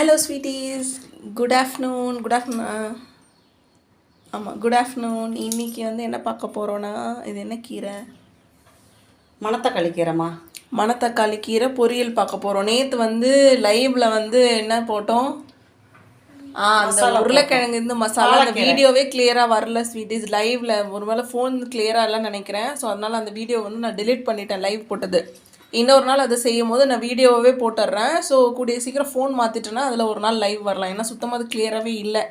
Hello sweeties, good afternoon. ஆமாம், good afternoon. இன்றைக்கி வந்து என்ன பார்க்க போகிறோன்னா, இது என்ன கீரை? மணத்தக்காளி கீரைம்மா. மணத்தக்காளி கீரை பொரியல் பார்க்க போகிறோம். நேற்று வந்து லைவில் வந்து என்ன போட்டோம், அந்த உருளைக்கிழங்கு இந்த மசாலா. அந்த வீடியோவே கிளியராக வரல ஸ்வீட்டீஸ். லைவில் ஒரு வேளை ஃபோன் கிளியராக இல்லைன்னு நினைக்கிறேன். ஸோ அதனால் அந்த வீடியோ வந்து நான் டிலீட் பண்ணிட்டேன், லைவ் போட்டது. இன்னொரு நாள் அதை செய்யும் போது நான் வீடியோவே போட்டுடுறேன். ஸோ கூடிய சீக்கிரம் ஃபோன் மாற்றிட்டேன்னா அதில் ஒரு நாள் லைவ் வரலாம். ஏன்னா சுத்தமாக அது கிளியராகவே இல்லை,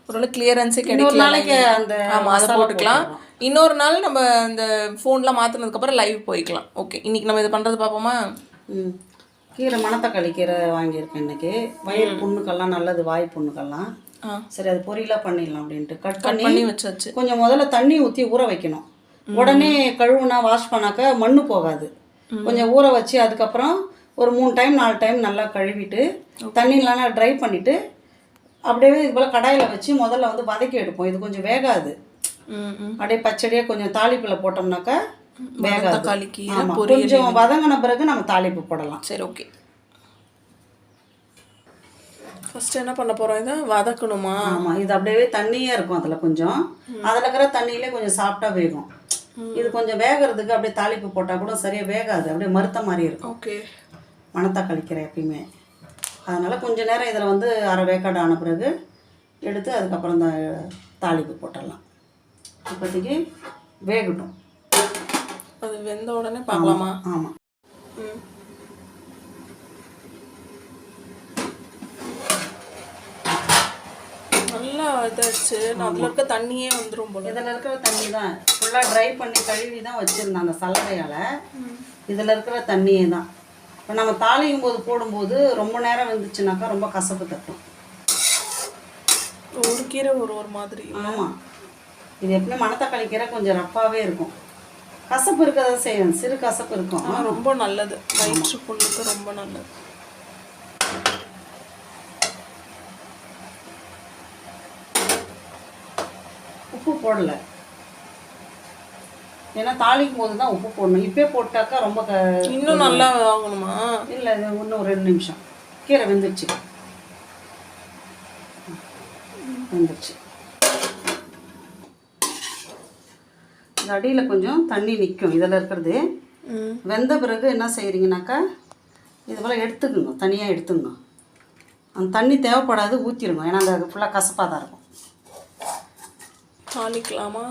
ஒரு கிளியரன்ஸே கிடைக்கல. ஆமாம், அதை போட்டுக்கலாம். இன்னொரு நாள் நம்ம இந்த ஃபோன்லாம் மாற்றினதுக்கப்புறம் லைவ் போய்க்கலாம். ஓகே, இன்றைக்கி நம்ம இதை பண்ணுறது பார்ப்போமா? கீரை மணத்தக்காளி கீரை வாங்கியிருக்கேன் இன்றைக்கி. வயிறு புண்ணுக்கெல்லாம் நல்லது, வாய் புண்ணுக்கெல்லாம். சரி, அது பொரியலாக பண்ணிடலாம் அப்படின்ட்டு கட் பண்ணி வச்சாச்சு. கொஞ்சம் முதல்ல தண்ணி ஊற்றி ஊற வைக்கணும். உடனே கழுவுனா வாஷ் பண்ணாக்க மண்ணு போகாது. கொஞ்சம் ஊற வச்சு அதுக்கப்புறம் ஒரு 3 டைம் 4 டைம் நல்லா கழுவிட்டு தண்ணிலாம் ட்ரை பண்ணிவிட்டு அப்படியே இது போல் கடாயில் வச்சு முதல்ல வந்து வதக்கி எடுப்போம். இது கொஞ்சம் வேகாது, அப்படியே பச்சடியாக கொஞ்சம் தாளிப்பில் போட்டோம்னாக்கா வேகாது. கொஞ்சம் வதங்கின பிறகு நம்ம தாளிப்பு போடலாம். சரி, ஓகே. ஃபஸ்ட்டு என்ன பண்ண போகிறோம், இதை வதக்கணுமா? ஆமாம், இது அப்படியே தண்ணியாக இருக்கும். அதில் கொஞ்சம் அதில் இருக்கிற தண்ணியிலே கொஞ்சம் சாஃப்டாக வேகும். இது கொஞ்சம் வேகிறதுக்கு அப்படியே தாளிப்பு போட்டால் கூட சரியாக வேகாது, அப்படியே மறுத்த மாதிரி இருக்கும். ஓகே, மணத்தக்காளி கீரை எப்பயுமே. அதனால் கொஞ்சம் நேரம் இதில் வந்து அரை வேக்காடு ஆன பிறகு எடுத்து அதுக்கப்புறம் இந்த தாளிப்பு போட்டுடலாம். இப்போதைக்கு வேகட்டும். அது வெந்த உடனே பார்க்கலாமா? ஆமாம். நல்லா இதாச்சு. அதில் இருக்க தண்ணியே வந்துடும் போல. இதில் இருக்கிற தண்ணி தான் ஃபுல்லாக ட்ரை பண்ணி கழுவி தான் வச்சுருந்தேன் அந்த சல்லடையால். இதில் இருக்கிற தண்ணியே தான். இப்போ நம்ம தாளிக்கும் போது போடும்போது ரொம்ப நேரம் வெந்துச்சுனாக்கா ரொம்ப கசப்பு தட்டும். ஒரு கீரை ஒரு மாதிரி. ஆமாம், இது எப்பவுமே மணத்தக்காளி கீரை கொஞ்சம் ரப்பாகவே இருக்கும். கசப்பு இருக்கிறத செய்யணும், சிறு கசப்பு இருக்கும். ரொம்ப நல்லது, வயிற்று புண்ணுக்கு ரொம்ப நல்லது. உப்பு போடலை, ஏன்னா தாளிக்கும் போது தான் உப்பு போடணும். இப்பே போட்டாக்கா ரொம்ப இன்னும் நல்லா ஆகணுமா? இல்லை, இது இன்னும் ஒரு 2 நிமிஷம். கீரை வெந்துருச்சு. இந்த அடியில் கொஞ்சம் தண்ணி நிற்கும் இதில் இருக்கிறது. வெந்த பிறகு என்ன செய்கிறீங்கனாக்கா இது போல் எடுத்துக்கோங்க, தனியாக எடுத்துங்க. அந்த தண்ணி தேவைப்படாது, ஊற்றிடுங்க. ஏன்னா அந்த ஃபுல்லாக கசப்பாக தான் இருக்கும். தாளிக்கலாமா?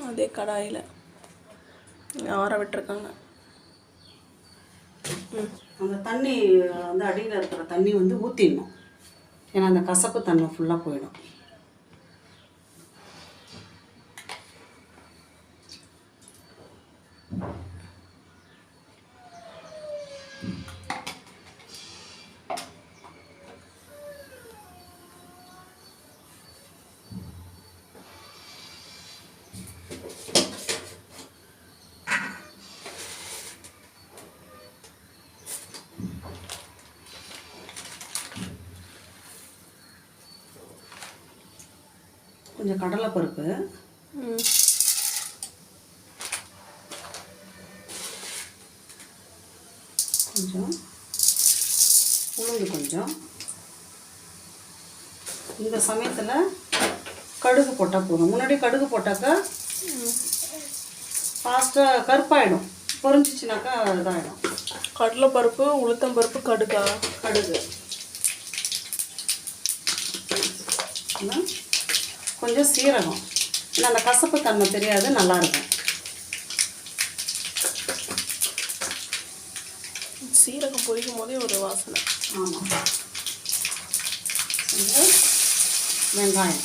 அதே கடாயில் ஆற விட்டுருக்காங்க. அந்த தண்ணி வந்து அடியில் இருக்கிற தண்ணி வந்து ஊற்றிடணும். ஏன்னா அந்த கசப்பு தன்மை ஃபுல்லாக போயிடும். கொஞ்சம் கடலைப்பருப்பு, கொஞ்சம் உளுந்து, கொஞ்சம். இந்த சமயத்தில் கடுகு போட்டால் போதும். முன்னாடி கடுகு போட்டாக்கா ஃபாஸ்ட்டாக கருப்பாயிடும், பொரிஞ்சிச்சுனாக்கா இதாகிடும். கடலைப்பருப்பு, உளுத்தம்பருப்பு, கடுகு. கொஞ்சம் சீரகம், இல்லை அந்த கசப்பு தன்மை தெரியாது, நல்லாயிருக்கும். சீரகம் பொரிக்கும் போதே ஒரு வாசனை. ஆமாம். வெங்காயம்,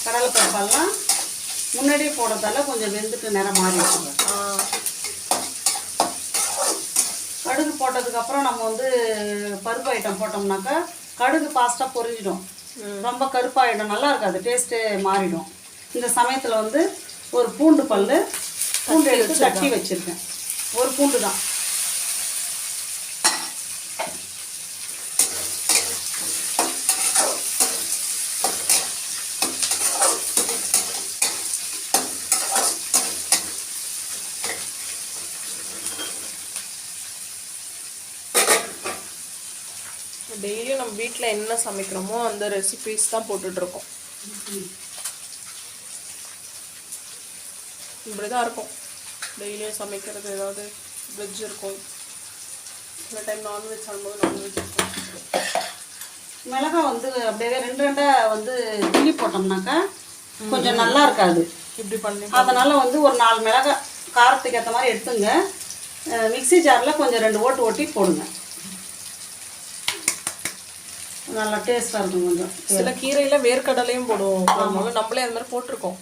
கடலைப்பருப்பெல்லாம் முன்னாடியே போடுறதால கொஞ்சம் வெந்துட்டு நிறம் மாறி வச்சுக்கோங்க. கடுகு போட்டதுக்கப்புறம் நம்ம வந்து பருப்பு ஐட்டம் போட்டோம்னாக்கா கடுகு ஃபாஸ்ட்டாக பொரிஞ்சிடும், ரொம்ப கருப்பாகிடும், நல்லா இருக்காது, டேஸ்ட்டே மாறிடும். இந்த சமயத்தில் வந்து ஒரு பூண்டு எடுத்து தட்டி வச்சுருக்கேன். ஒரு பூண்டு தான். டெய்லியும் நம்ம வீட்டில் என்ன சமைக்கிறோமோ அந்த ரெசிபீஸ் தான் போட்டுட்ருக்கோம். இப்படி தான் இருக்கும். டெய்லியும் சமைக்கிறது ஏதாவது வெஜ் இருக்கும், சில டைம் நான்வெஜ் சாப்பிடும்போது நான்வெஜ் இருக்கும். மிளகாய் வந்து அப்படியே 2 வந்து கிள்ளி போட்டோம்னாக்கா கொஞ்சம் நல்லா இருக்காது. இப்படி பண்ணி அதனால் வந்து ஒரு 4 மிளகாய் காரத்துக்கு ஏற்ற மாதிரி எடுத்துங்க. மிக்ஸி ஜாரில் கொஞ்சம் 2 ஓட்டு ஓட்டி போடுங்க. நல்லா டேஸ்ட்டாக இருக்கும். கொஞ்சம் சில கீரையில் வேர்க்கடலையும் போடுவோம், நம்மளே அது மாதிரி போட்டிருக்கோம்.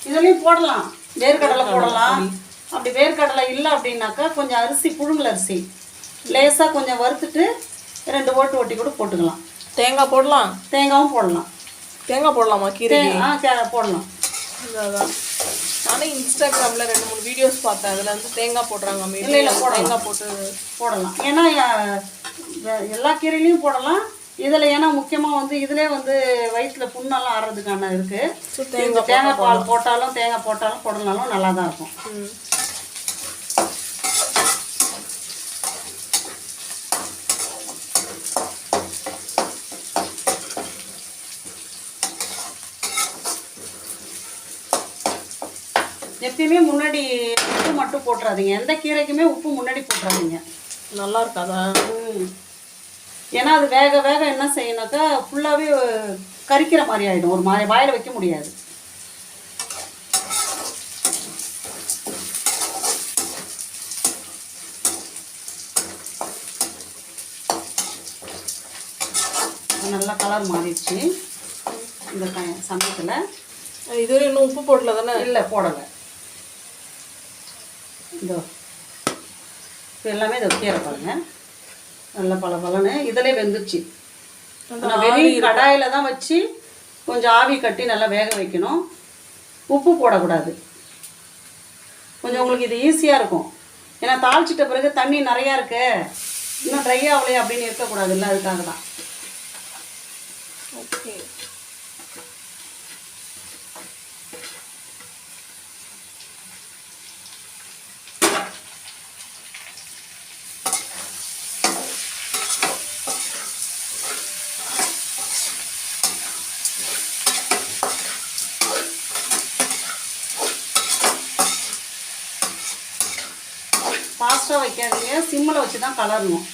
இதுலேயும் போடலாம், வேர்க்கடலை போடலாம். அப்படி வேர்க்கடலை இல்லை அப்படின்னாக்கா கொஞ்சம் அரிசி, புழுங்கல் அரிசி லேசாக கொஞ்சம் வறுத்துட்டு 2 ஓட்டு ஓட்டி கூட போட்டுக்கலாம். தேங்காய் போடலாம், தேங்காயும் போடலாம். தேங்காய் போடலாமா கீரை? போடலாம். அதான் நானும் இன்ஸ்டாகிராமில் 2-3 வீடியோஸ் பார்த்தேன், அதில் வந்து தேங்காய் போடுறாங்க. இல்லை தேங்காய் போட்டு போடலாம். ஏன்னா எல்லா கீரையிலையும் போடலாம். இதில் ஏன்னா முக்கியமாக வந்து இதிலே வந்து வயிற்றில் புண்ணெல்லாம் ஆடுறதுக்கான இருக்குது. தேங்காய் பால் போட்டாலும் தேங்காய் போட்டாலும் போடலாலும் நல்லா தான் இருக்கும். எப்பயுமே முன்னாடி உப்பு மட்டும் போட்டுறாதீங்க. எந்த கீரைக்குமே உப்பு முன்னாடி போட்டுறாதீங்க. நல்லா இருக்காதா? ஏன்னா அது வேக வேக என்ன செய்யணும்னாக்கா ஃபுல்லாகவே கரிக்கிற மாதிரி ஆகிடும். ஒரு மாதிரி வாயில் வைக்க முடியாது. நல்லா கலர் மாறிடுச்சு இந்த சமயத்தில். இதுவரை இன்னும் உப்பு போடல தானே? இல்லை, போடலை. இதோ இப்போ எல்லாமே இதை கீரை பாருங்க, நல்லா பலன்னு இதிலே வெந்துருச்சு. வெளி கடாயில் தான் வச்சு கொஞ்சம் ஆவி கட்டி நல்லா வேக வைக்கணும். உப்பு போடக்கூடாது. கொஞ்சம் உங்களுக்கு இது ஈஸியாக இருக்கும். ஏன்னா தாளிச்சிட்ட பிறகு தண்ணி நிறையா இருக்கு, இன்னும் ட்ரை ஆகலையே அப்படின்னு இருக்கக்கூடாது. இல்லை, அதுக்காக தான். ஓகே. ஃபாஸ்ட்டாக வைக்காதீங்க, சிம்மில் வச்சு தான் கலரணும்.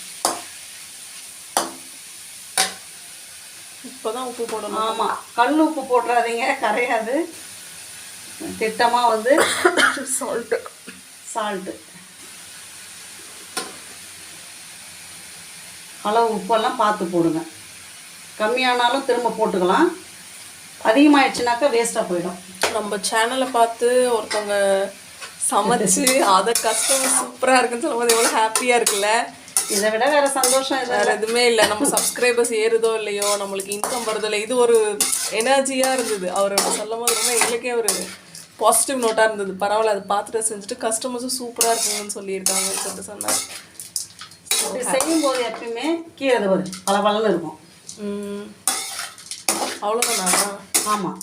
இப்போ தான் உப்பு போடணும். ஆமாம், கல் உப்பு போட்டுறாதீங்க, கரையாது. திட்டமாக வந்து சால்ட்டு அளவு உப்பெல்லாம் பார்த்து போடுங்க. கம்மியானாலும் திரும்ப போட்டுக்கலாம், அதிகமாகிடுச்சுனாக்கா வேஸ்ட்டாக போயிடும். நம்ம சேனலை பார்த்து ஒருத்தவங்க சமைச்சு அதை கஸ்டமர் சூப்பராக இருக்குன்னு சொல்லும்போது எவ்வளோ ஹாப்பியாக இருக்குல்ல. இதை விட வேறு சந்தோஷம் வேறு எதுவுமே இல்லை. நம்ம சப்ஸ்கிரைபர்ஸ் ஏறுதோ இல்லையோ, நம்மளுக்கு இன்கம் வருதோ இல்லை, இது ஒரு எனர்ஜியாக இருந்தது. அவர் சொல்லும் போது ரொம்ப எங்களுக்கே ஒரு பாசிட்டிவ் நோட்டாக இருந்தது. பரவாயில்ல, அதை பார்த்துட்டு செஞ்சுட்டு கஸ்டமர்ஸும் சூப்பராக இருக்குங்கன்னு சொல்லியிருக்காங்கன்னு சொல்லிட்டு சொன்னார். அப்படி செய்யும்போது எப்பயுமே கீரை வரும், பலன்னு இருக்கும். அவ்வளோதானா? ஆமாம்,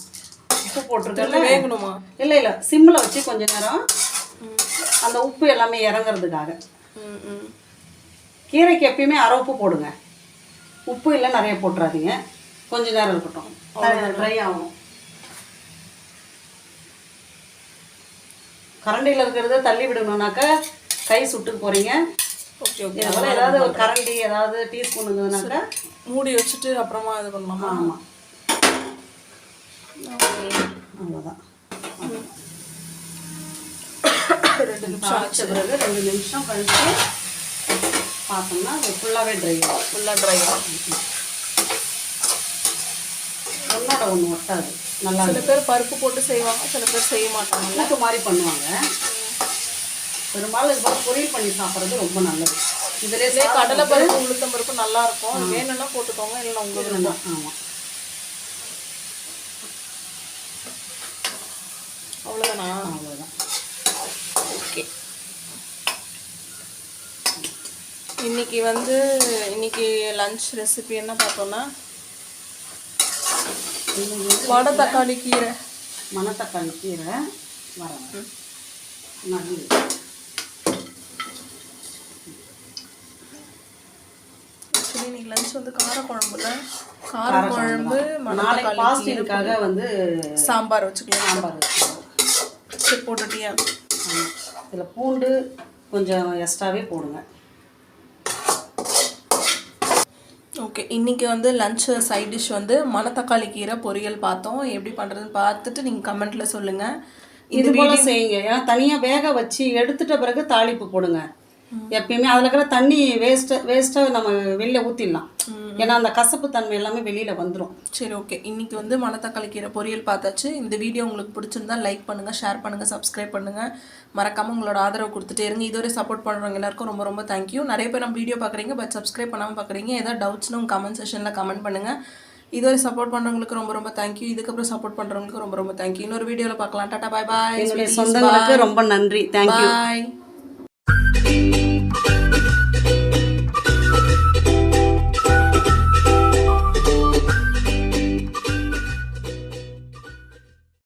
உப்பு போட்டிருக்கல, வேகணுமா? இல்லை, சிம்மில் வச்சு கொஞ்ச நேரம் அந்த உப்பு எல்லாமே இறங்குறதுக்காக. கீரைக்கு எப்பயுமே அரை உப்பு போடுங்க. உப்பு இல்லை நிறைய போட்டுறாதீங்க, கொஞ்ச நேரம் இருக்கட்டும், ட்ரை ஆகும். கரண்டியில் இருக்கிறத தள்ளி விடணுன்னாக்கா கை சுட்டுக்கு போகிறீங்க. Okay okay. அதனால் ஏதாவது ஒரு கரண்டி ஏதாவது டீஸ்பூன் இருந்ததுனாக்கா மூடி வச்சுட்டு அப்புறமா இது பண்ணலாமா? ஆமாம், அவ்வளோதான். 2 நிமிஷம் ஆச்சு. பிறகு 2 நிமிஷம் கழிச்சு பார்த்தோம்னா அது ஃபுல்லாகவே ட்ரை ஆகும். ஃபுல்லாக ட்ரை ஆகும். ஒன்றோட ஒன்று ஒட்டாது. நல்லா சில பேர் பருப்பு போட்டு செய்வாங்க, சில பேர் செய்ய மாட்டாங்க, கூட்டு மாதிரி பண்ணுவாங்க. பெரும்பாலும் இது போல் பொரியல் பண்ணி சாப்பிட்றது ரொம்ப நல்லது. இதிலே கடலை பருப்பு, உளுத்தம் பருப்பு நல்லா இருக்கும். அது வேணும்னா போட்டுக்கோங்க, இல்லைன்னா உங்களுக்கு தான். ஆமாம், அவ்வளோதானா? அவ்வளோதான். ஓகே. இன்னைக்கு லஞ்ச் ரெசிபி என்ன பார்த்தோம்னா மணத்தக்காளி கீரை. மணத்தக்காளி கீரை வரேன். இன்னைக்கு லஞ்ச் வந்து காரக்குழம்புல காரக்குழம்பு நாளைக்கு பாஸ்டிங்காக வந்து சாம்பார் வச்சுக்கலாம். சாம்பார் வச்சுக்கலாம். சரி போட்டுட்டியா? இதில் பூண்டு கொஞ்சம் எக்ஸ்ட்ராவே போடுங்க. ஓகே, இன்றைக்கி வந்து லன்ச் சைட் டிஷ் வந்து மணத்தக்காளி கீரை பொரியல் பார்த்தோம். எப்படி பண்ணுறதுன்னு பார்த்துட்டு நீங்கள் கமெண்ட்டில் சொல்லுங்கள். இது போல செய்யுங்க. ஏன்னா தனியாக வேக வச்சு எடுத்துட்ட பிறகு தாளிப்பு போடுங்க. எப்பயுமே அதில் இருக்கிற தண்ணி வேஸ்ட்டாக நம்ம வெளியில் ஊற்றிடலாம். ஏன்னா அந்த கசப்பு தன்மை எல்லாமே வெளியில் வந்துடும். சரி ஓகே, இன்றைக்கி வந்து மணத்தக்காளி கீரை பொரியல் பார்த்தாச்சு. இந்த வீடியோ உங்களுக்கு பிடிச்சிருந்தா லைக் பண்ணுங்கள், ஷேர் பண்ணுங்கள், சப்ஸ்கிரைப் பண்ணுங்கள். மறக்காமல் உங்களோட ஆதரவு கொடுத்துட்டே இருங்க. இதுவரை சப்போர்ட் பண்ணுறவங்க எல்லாருக்கும் ரொம்ப ரொம்ப தேங்க்யூ. நிறைய பேர் நம்ம வீடியோ பார்க்குறீங்க பட் சப்ஸ்கிரைப் பண்ணாமல் பார்க்குறீங்க. ஏதாவது டவுட்ஸ்னு உங்கள் கமெண்ட் செஷனில் கமெண்ட் பண்ணுங்கள். இதுவரை சப்போர்ட் பண்ணுறவங்களுக்கு ரொம்ப ரொம்ப தேங்க்யூ. இதுக்கப்புறம் சப்போர்ட் பண்ணுறவங்களுக்கு ரொம்ப ரொம்ப தேங்க்யூ. இன்னொரு வீடியோவில் பார்க்கலாம். டாடா, பாய் பாய். என்னுடைய சொந்தங்களுக்கு ரொம்ப நன்றி. தேங்க்யூ. பாய்.